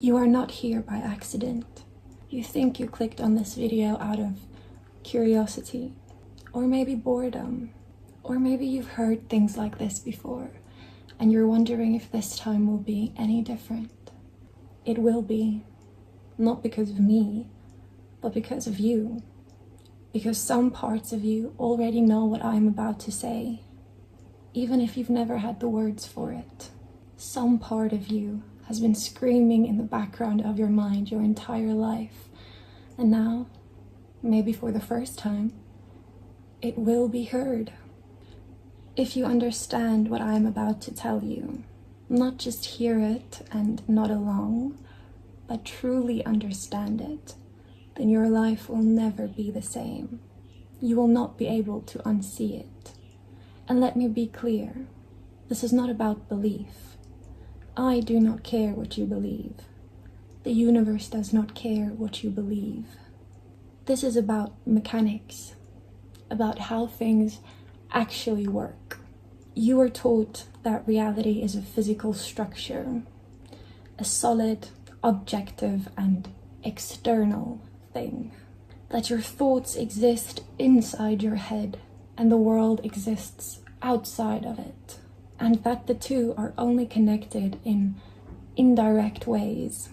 You are not here by accident. You think you clicked on this video out of curiosity, or maybe boredom, or maybe you've heard things like this before, and you're wondering if this time will be any different. It will be, not because of me, but because of you. Because some parts of you already know what I'm about to say, even if you've never had the words for it. Some part of you has been screaming in the background of your mind your entire life, and now, maybe for the first time, it will be heard. If you understand what I'm about to tell you, not just hear it and nod along, but truly understand it, then your life will never be the same. You will not be able to unsee it. And let me be clear, this is not about belief. I do not care what you believe. The universe does not care what you believe. This is about mechanics, about how things actually work. You are taught that reality is a physical structure, a solid, objective, and external thing. That your thoughts exist inside your head and the world exists outside of it. And that the two are only connected in indirect ways,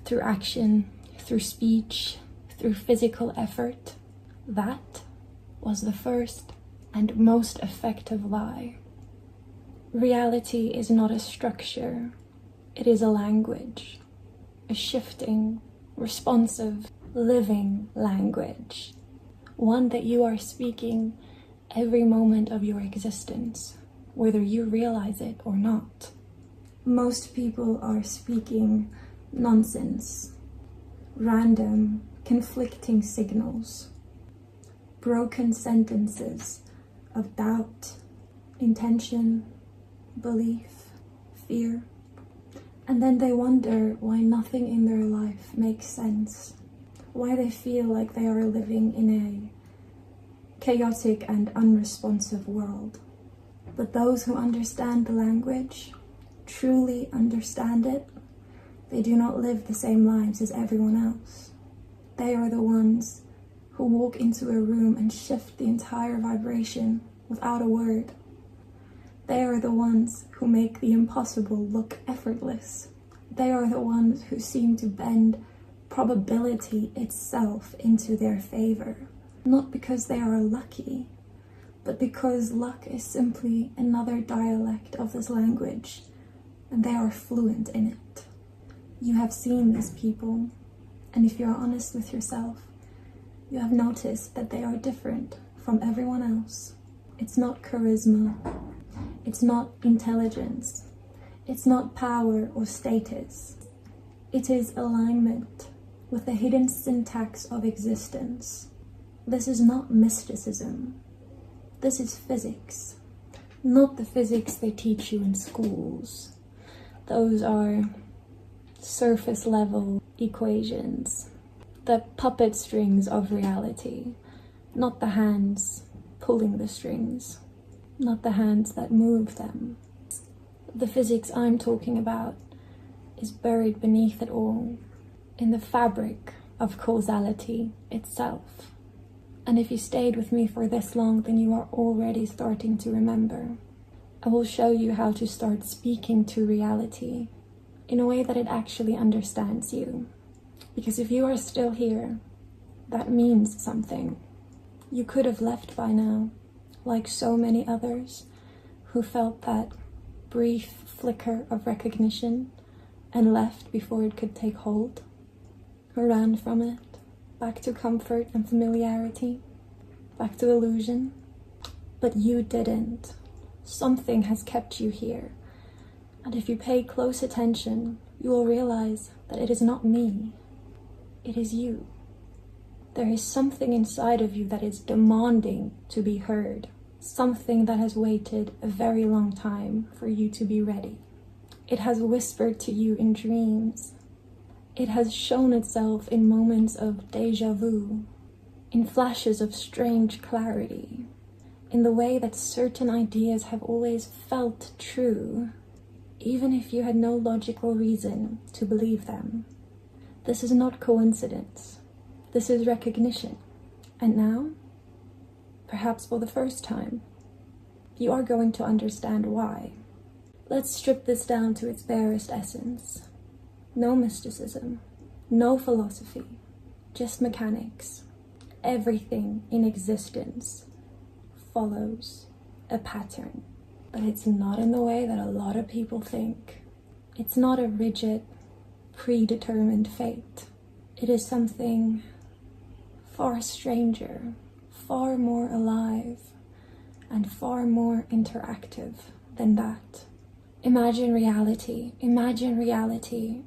through action, through speech, through physical effort. That was the first and most effective lie. Reality is not a structure, it is a language, a shifting, responsive, living language, one that you are speaking every moment of your existence, whether you realize it or not. Most people are speaking nonsense, random, conflicting signals, broken sentences of doubt, intention, belief, fear, and then they wonder why nothing in their life makes sense, why they feel like they are living in a chaotic and unresponsive world. But those who understand the language, truly understand it, they do not live the same lives as everyone else. They are the ones who walk into a room and shift the entire vibration without a word. They are the ones who make the impossible look effortless. They are the ones who seem to bend probability itself into their favor, not because they are lucky, but because luck is simply another dialect of this language, and they are fluent in it. You have seen these people, and if you are honest with yourself, you have noticed that they are different from everyone else. It's not charisma, it's not intelligence, it's not power or status. It is alignment with the hidden syntax of existence. This is not mysticism. This is physics, not the physics they teach you in schools. Those are surface level equations, the puppet strings of reality, not the hands pulling the strings, not the hands that move them. The physics I'm talking about is buried beneath it all, in the fabric of causality itself. And if you stayed with me for this long, then you are already starting to remember. I will show you how to start speaking to reality in a way that it actually understands you. Because if you are still here, that means something. You could have left by now, like so many others who felt that brief flicker of recognition and left before it could take hold, who ran from it, back to comfort and familiarity, back to illusion. But you didn't. Something has kept you here. And if you pay close attention, you will realize that it is not me. It is you. There is something inside of you that is demanding to be heard. Something that has waited a very long time for you to be ready. It has whispered to you in dreams. It has shown itself in moments of déjà vu, in flashes of strange clarity, in the way that certain ideas have always felt true, even if you had no logical reason to believe them. This is not coincidence. This is recognition. And now, perhaps for the first time, you are going to understand why. Let's strip this down to its barest essence. No mysticism, no philosophy, just mechanics. Everything in existence follows a pattern, but it's not in the way that a lot of people think. It's not a rigid, predetermined fate. It is something far stranger, far more alive, and far more interactive than that. Imagine reality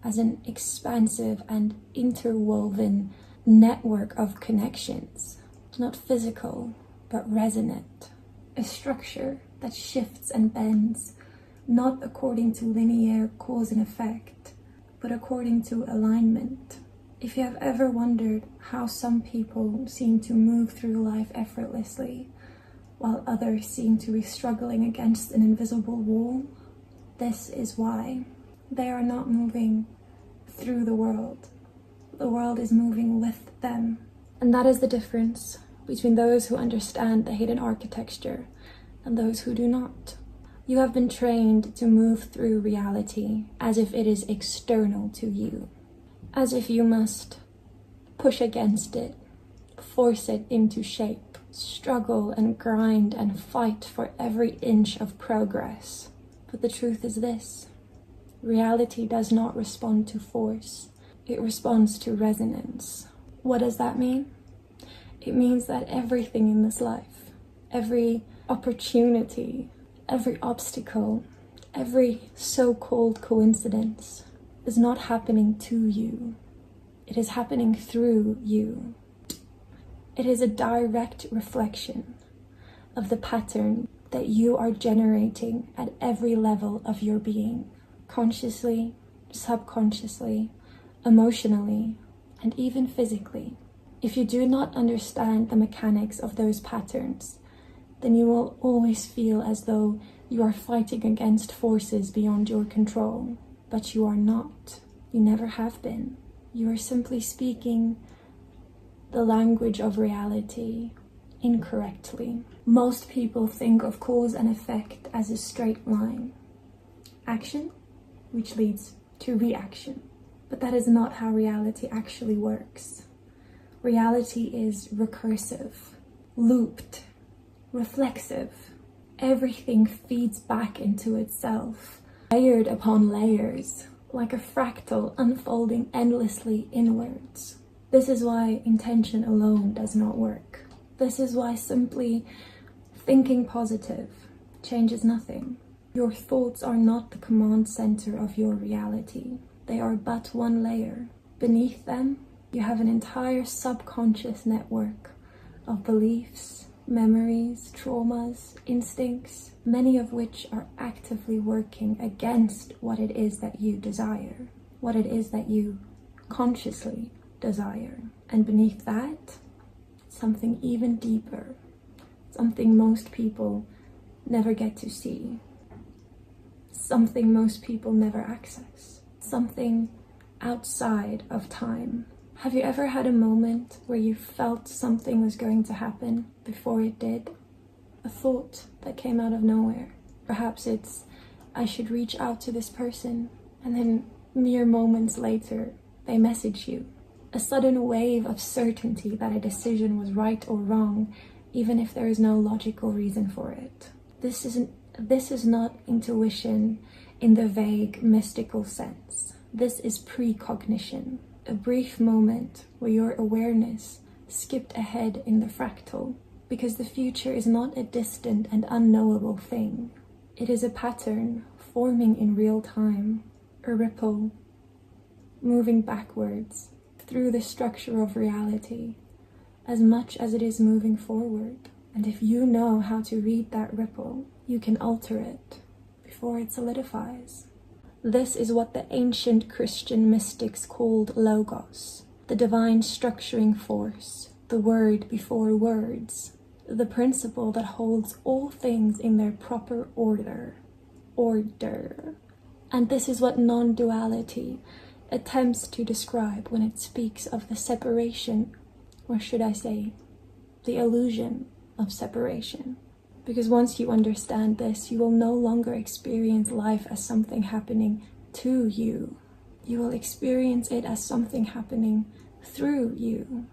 as an expansive and interwoven network of connections, not physical, but resonant. A structure that shifts and bends, not according to linear cause and effect, but according to alignment. If you have ever wondered how some people seem to move through life effortlessly, while others seem to be struggling against an invisible wall, this is why. They are not moving through the world. The world is moving with them. And that is the difference between those who understand the hidden architecture and those who do not. You have been trained to move through reality as if it is external to you, as if you must push against it, force it into shape, struggle and grind and fight for every inch of progress. But the truth is this: reality does not respond to force, it responds to resonance. What does that mean? It means that everything in this life, every opportunity, every obstacle, every so-called coincidence is not happening to you. It is happening through you. It is a direct reflection of the pattern that you are generating at every level of your being, consciously, subconsciously, emotionally, and even physically. If you do not understand the mechanics of those patterns, then you will always feel as though you are fighting against forces beyond your control. But you are not. You never have been. You are simply speaking the language of reality incorrectly. Most people think of cause and effect as a straight line. Action, which leads to reaction. But that is not how reality actually works. Reality is recursive, looped, reflexive. Everything feeds back into itself, layered upon layers, like a fractal unfolding endlessly inwards. This is why intention alone does not work. This is why simply thinking positive changes nothing. Your thoughts are not the command center of your reality. They are but one layer. Beneath them, you have an entire subconscious network of beliefs, memories, traumas, instincts, many of which are actively working against what it is that you desire, what it is that you consciously desire. And beneath that, something even deeper, something most people never get to see, something most people never access, something outside of time. Have you ever had a moment where you felt something was going to happen before it did? A thought that came out of nowhere. Perhaps it's, I should reach out to this person, and then mere moments later, they message you. A sudden wave of certainty that a decision was right or wrong, even if there is no logical reason for it. This is not intuition in the vague, mystical sense. This is precognition. A brief moment where your awareness skipped ahead in the fractal, because the future is not a distant and unknowable thing. It is a pattern forming in real time, a ripple moving backwards through the structure of reality as much as it is moving forward. And if you know how to read that ripple, you can alter it before it solidifies. This is what the ancient Christian mystics called Logos, the divine structuring force, the word before words, the principle that holds all things in their proper order. And this is what non-duality attempts to describe when it speaks of the separation, or should I say, the illusion of separation. Because once you understand this, you will no longer experience life as something happening to you. You will experience it as something happening through you.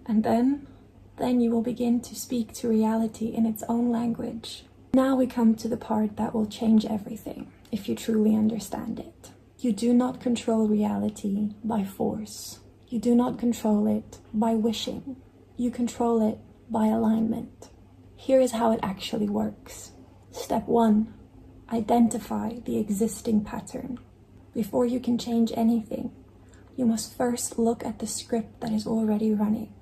And then you will begin to speak to reality in its own language. Now we come to the part that will change everything, if you truly understand it. You do not control reality by force. You do not control it by wishing. You control it by alignment. Here is how it actually works. Step 1, identify the existing pattern. Before you can change anything, you must first look at the script that is already running.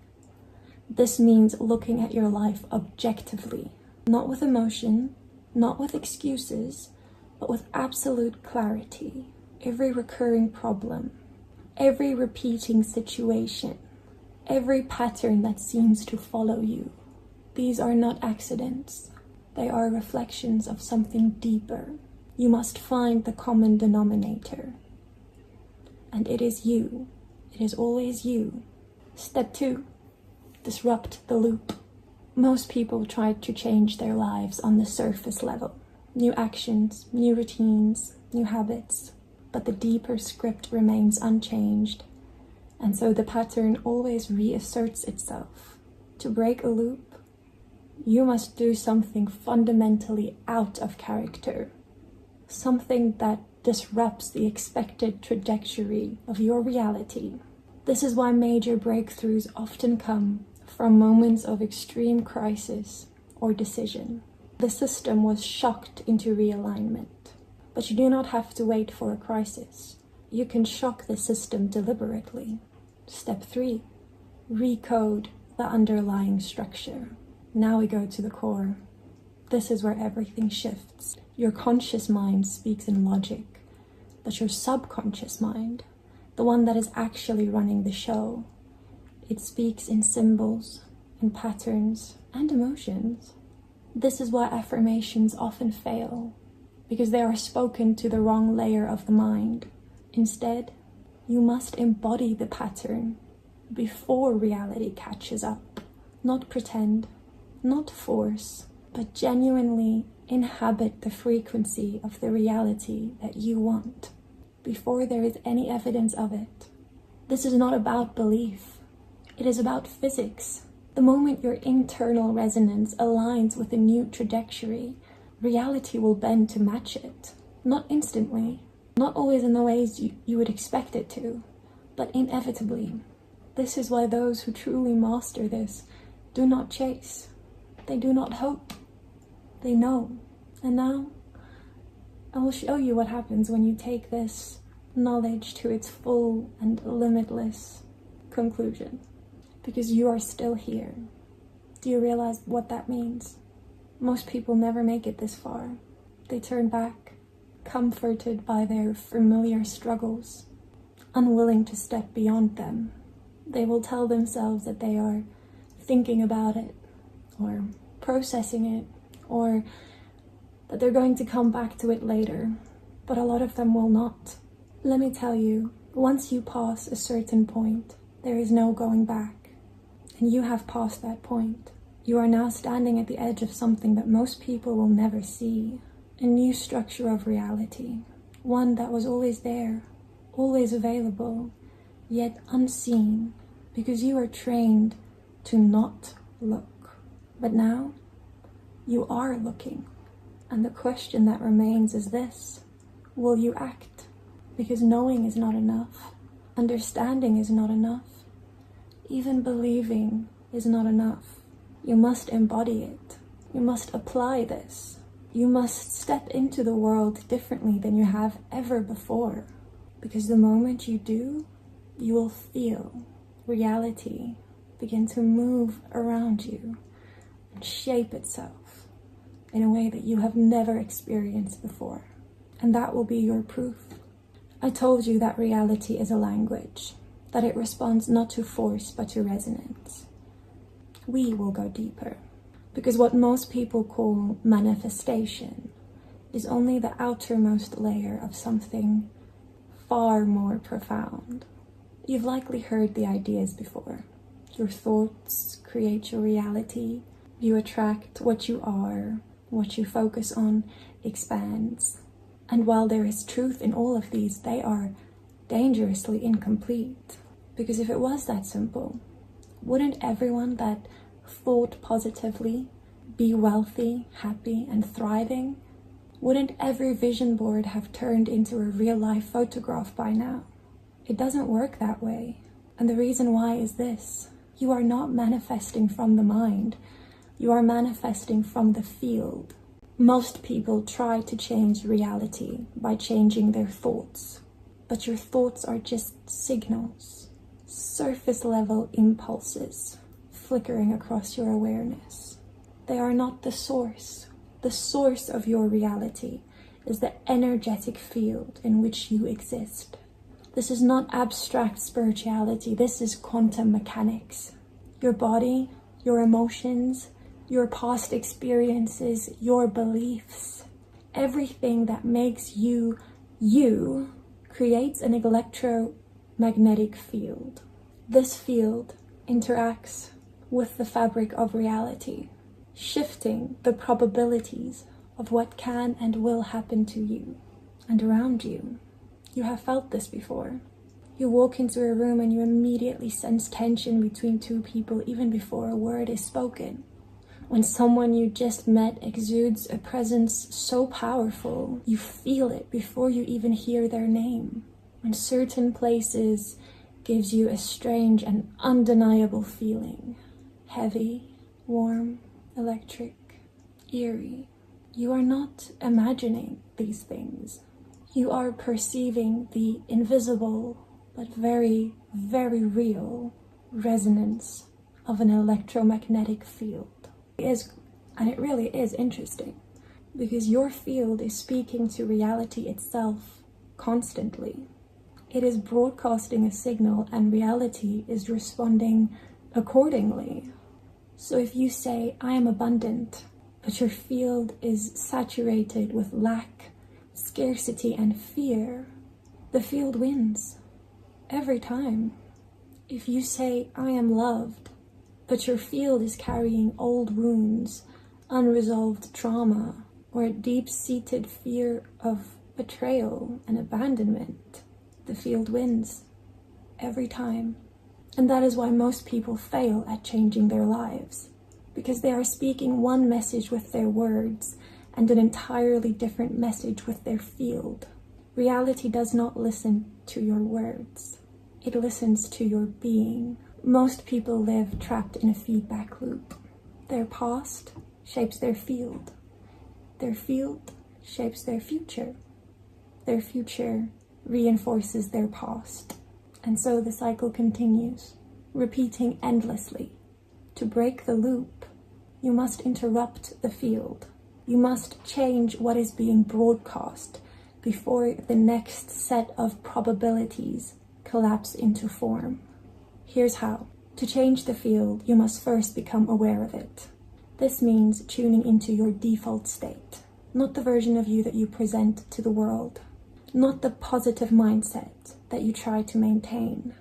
This means looking at your life objectively, not with emotion, not with excuses, but with absolute clarity. Every recurring problem, every repeating situation, every pattern that seems to follow you, these are not accidents. They are reflections of something deeper. You must find the common denominator. And it is you. It is always you. Step 2, disrupt the loop. Most people try to change their lives on the surface level. New actions, new routines, new habits. But the deeper script remains unchanged. And so the pattern always reasserts itself. To break a loop, you must do something fundamentally out of character. Something that disrupts the expected trajectory of your reality. This is why major breakthroughs often come from moments of extreme crisis or decision. The system was shocked into realignment. But you do not have to wait for a crisis. You can shock the system deliberately. Step 3, recode the underlying structure. Now we go to the core. This is where everything shifts. Your conscious mind speaks in logic, but your subconscious mind, the one that is actually running the show, it speaks in symbols, in patterns, and emotions. This is why affirmations often fail, because they are spoken to the wrong layer of the mind. Instead, you must embody the pattern before reality catches up. Not pretend, not force, but genuinely inhabit the frequency of the reality that you want before there is any evidence of it. This is not about belief. It is about physics. The moment your internal resonance aligns with a new trajectory, reality will bend to match it. Not instantly, not always in the ways you would expect it to, but inevitably. This is why those who truly master this do not chase. They do not hope. They know. And now, I will show you what happens when you take this knowledge to its full and limitless conclusion. Because you are still here. Do you realize what that means? Most people never make it this far. They turn back, comforted by their familiar struggles, unwilling to step beyond them. They will tell themselves that they are thinking about it, or processing it, or that they're going to come back to it later. But a lot of them will not. Let me tell you, once you pass a certain point, there is no going back. And you have passed that point. You are now standing at the edge of something that most people will never see. A new structure of reality. One that was always there, always available, yet unseen, because you are trained to not look. But now, you are looking. And the question that remains is this: will you act? Because knowing is not enough. Understanding is not enough. Even believing is not enough. You must embody it. You must apply this. You must step into the world differently than you have ever before. Because the moment you do, you will feel reality begin to move around you and shape itself in a way that you have never experienced before. And that will be your proof. I told you that reality is a language, that it responds not to force but to resonance. We will go deeper, because what most people call manifestation is only the outermost layer of something far more profound. You've likely heard the ideas before. Your thoughts create your reality. You attract what you are. What you focus on expands. And while there is truth in all of these, they are dangerously incomplete. Because if it was that simple, wouldn't everyone that thought positively be wealthy, happy, and thriving? Wouldn't every vision board have turned into a real-life photograph by now? It doesn't work that way. And the reason why is this. You are not manifesting from the mind. You are manifesting from the field. Most people try to change reality by changing their thoughts. But your thoughts are just signals, surface-level impulses flickering across your awareness. They are not the source. The source of your reality is the energetic field in which you exist. This is not abstract spirituality. This is quantum mechanics. Your body, your emotions, your past experiences, your beliefs, everything that makes you, you, creates an electromagnetic field. This field interacts with the fabric of reality, shifting the probabilities of what can and will happen to you and around you. You have felt this before. You walk into a room and you immediately sense tension between two people even before a word is spoken. When someone you just met exudes a presence so powerful, you feel it before you even hear their name. When certain places gives you a strange and undeniable feeling. Heavy, warm, electric, eerie. You are not imagining these things. You are perceiving the invisible, but very, very real resonance of an electromagnetic field. It really is interesting because your field is speaking to reality itself constantly. It is broadcasting a signal and reality is responding accordingly. So if you say, I am abundant, but your field is saturated with lack, scarcity, and fear, the field wins every time. If you say, I am loved, but your field is carrying old wounds, unresolved trauma, or a deep-seated fear of betrayal and abandonment, the field wins every time. And that is why most people fail at changing their lives, because they are speaking one message with their words and an entirely different message with their field. Reality does not listen to your words. It listens to your being. Most people live trapped in a feedback loop. Their past shapes their field. Their field shapes their future. Their future reinforces their past. And so the cycle continues, repeating endlessly. To break the loop, you must interrupt the field. You must change what is being broadcast before the next set of probabilities collapse into form. Here's how. To change the field, you must first become aware of it. This means tuning into your default state, not the version of you that you present to the world, not the positive mindset that you try to maintain,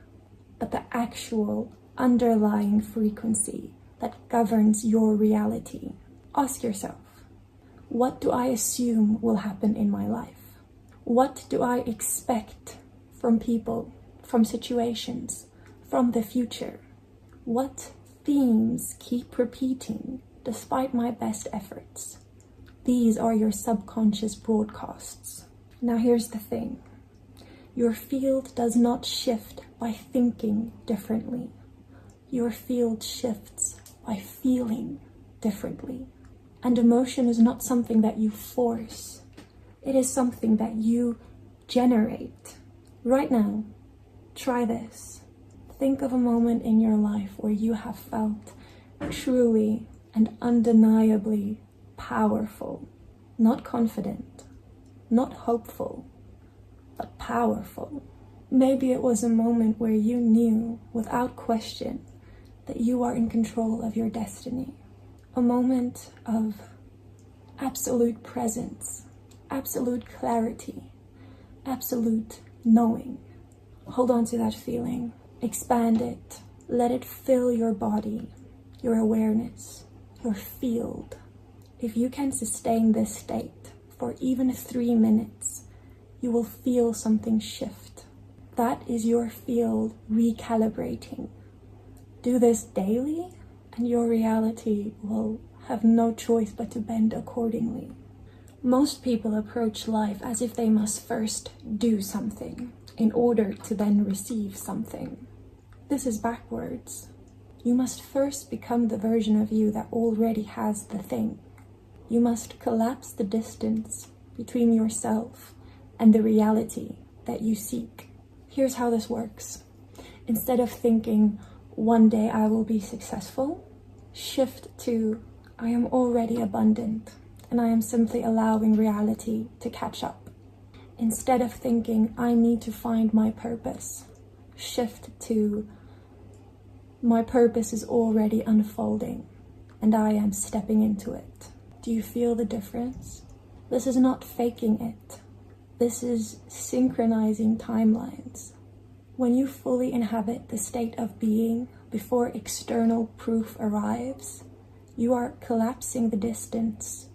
but the actual underlying frequency that governs your reality. Ask yourself, what do I assume will happen in my life? What do I expect from people, from situations, from the future? What themes keep repeating despite my best efforts? These are your subconscious broadcasts. Now here's the thing. Your field does not shift by thinking differently. Your field shifts by feeling differently. And emotion is not something that you force. It is something that you generate. Right now, try this. Think of a moment in your life where you have felt truly and undeniably powerful. Not confident, not hopeful, but powerful. Maybe it was a moment where you knew without question that you are in control of your destiny. A moment of absolute presence, absolute clarity, absolute knowing. Hold on to that feeling, expand it, let it fill your body, your awareness, your field. If you can sustain this state for even 3 minutes, you will feel something shift. That is your field recalibrating. Do this daily, and your reality will have no choice but to bend accordingly. Most people approach life as if they must first do something in order to then receive something. This is backwards. You must first become the version of you that already has the thing. You must collapse the distance between yourself and the reality that you seek. Here's how this works. Instead of thinking, one day I will be successful, shift to, I am already abundant, and I am simply allowing reality to catch up. Instead of thinking, I need to find my purpose, shift to, my purpose is already unfolding, and I am stepping into it. Do you feel the difference? This is not faking it. This is synchronizing timelines. When you fully inhabit the state of being before external proof arrives, you are collapsing the distance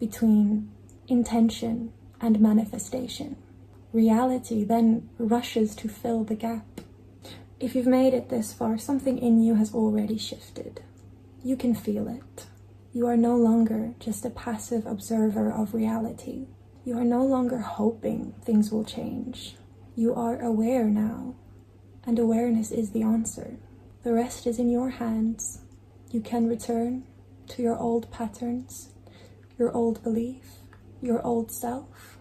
between intention and manifestation. Reality then rushes to fill the gap. If you've made it this far, something in you has already shifted. You can feel it. You are no longer just a passive observer of reality. You are no longer hoping things will change. You are aware now, and awareness is the answer. The rest is in your hands. You can return to your old patterns, your old belief, your old self,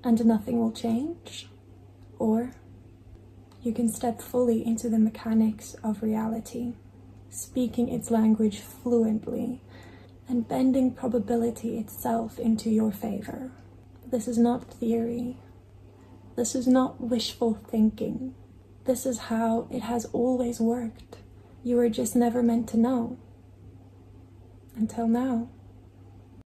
and nothing will change. Or you can step fully into the mechanics of reality, speaking its language fluently and bending probability itself into your favor. This is not theory. This is not wishful thinking. This is how it has always worked. You were just never meant to know. Until now.